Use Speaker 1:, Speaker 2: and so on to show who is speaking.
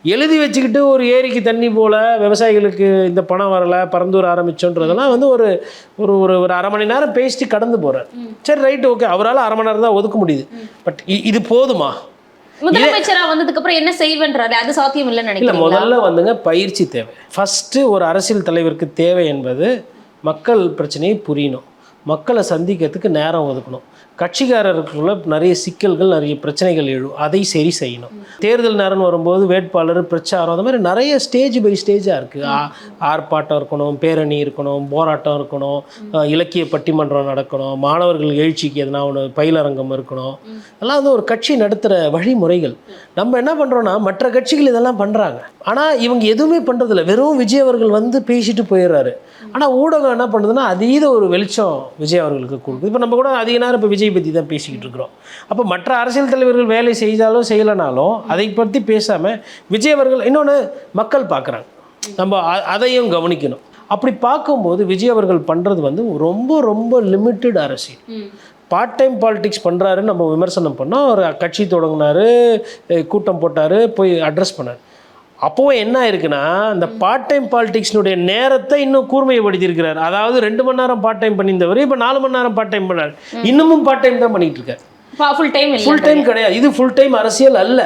Speaker 1: எழுதி வச்சுக்கிட்டு ஒரு ஏரிக்கு தண்ணி போல விவசாயிகளுக்கு இந்த பணம் வரலை பரந்தூர் ஆரம்பிச்சோன்றதெல்லாம் வந்து ஒரு ஒரு ஒரு ஒரு அரை மணி நேரம் பேசிட்டு கடந்து போகிறார். சரி ரைட்டு ஓகே, அவரால் அரை மணி நேரம் தான் ஒதுக்க முடியுது. பட் இது போதுமா?
Speaker 2: முதலமைச்சரா வந்ததுக்கு அப்புறம் என்ன செய்வேன்றாரு, அது சாத்தியம் இல்லைன்னு
Speaker 1: இல்லை,
Speaker 2: நினைக்கிறீங்களா?
Speaker 1: முதல்ல வந்துங்க பயிற்சி தேவை. ஃபஸ்ட்டு ஒரு அரசியல் தலைவருக்கு தேவை என்பது மக்கள் பிரச்சனையை புரியணும், மக்களை சந்திக்கிறதுக்கு நேரம் ஒதுக்கணும், கட்சிக்காரருக்குள்ள நிறைய சிக்கல்கள் நிறைய பிரச்சனைகள் எழும், அதை சரி செய்யணும். தேர்தல் நேரம் வரும்போது வேட்பாளர் பிரச்சாரம் அந்த மாதிரி நிறைய ஸ்டேஜ் பை ஸ்டேஜாக இருக்குது. ஆர்ப்பாட்டம் இருக்கணும், பேரணி இருக்கணும், போராட்டம் இருக்கணும், இலக்கிய பட்டிமன்றம் நடக்கணும், மாணவர்கள் எழுச்சிக்கு எதனா ஒன்று பயிலரங்கம் இருக்கணும். எல்லாம் வந்து ஒரு கட்சி நடத்துகிற வழிமுறைகள். நம்ம என்ன பண்ணுறோன்னா மற்ற கட்சிகள் இதெல்லாம் பண்ணுறாங்க, ஆனால் இவங்க எதுவுமே பண்ணுறதில்ல. வெறும் விஜய் அவர்கள் வந்து பேசிட்டு போயிடுறாரு. ஆனால் ஊடகம் என்ன பண்ணுதுன்னா அதீத ஒரு வெளிச்சம் விஜய் அவர்களுக்கு கொடுக்குது. இப்போ நம்ம கூட அதிக நேரம் இப்போ விஜய் பற்றி தான் பேசிக்கிட்டு இருக்கிறோம். அப்போ மற்ற அரசியல் தலைவர்கள் வேலை செய்தாலும் செய்யலைனாலும் அதை பற்றி பேசாமல் விஜய் அவர்கள் இன்னொன்று மக்கள் பார்க்குறாங்க, நம்ம அதையும் கவனிக்கணும். அப்படி பார்க்கும்போது விஜய் அவர்கள் பண்ணுறது வந்து ரொம்ப ரொம்ப லிமிட்டட் அரசியல். பார்ட் டைம் பாலிடிக்ஸ் பண்ணுறாருன்னு நம்ம விமர்சனம் பண்ணோம். ஒரு கட்சி தொடங்கினார், கூட்டம் போட்டார், போய் அட்ரஸ் பண்ணார். அப்போவும் என்ன இருக்குன்னா இந்த பார்ட் டைம் பாலிடிக்ஸ்னுடைய நேரத்தை இன்னும் கூர்மைப்படுத்தியிருக்கிறார். அதாவது 2 மணி நேரம் பார்ட் டைம் பண்ணியிருந்தவர் இப்போ 4 மணி நேரம் பார்ட் டைம் பண்ணார். இன்னமும் பார்ட் டைம் தான் பண்ணிட்டு இருக்காரு.
Speaker 2: ஃபுல் டைம்
Speaker 1: ஃபுல் டைம் கிடையாது. இது ஃபுல் டைம் அரசியல் அல்ல.